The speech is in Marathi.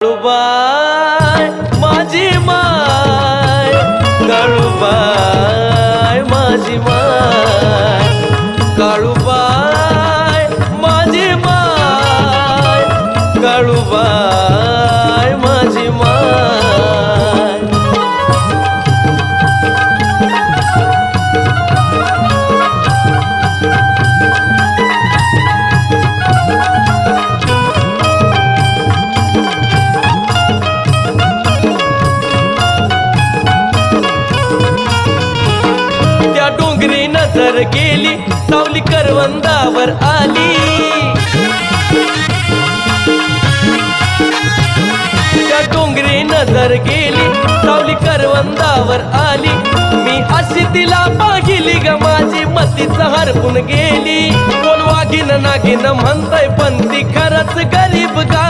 काळूबाई माझी माय, काळूबाई माझी माय, काळूबाई माझी माय, काळूबाई माझी माय। डोंगरी नजर गेली सावली करवंदावर आली, त्या डोंगरी नजर गेली सावली करवंदावर आली। मी अशी तिला पाहिली ग माझी मतीच हरपून गेली। कोण वाघीन नागिन म्हणतय पण ती खरंच गरीब गा।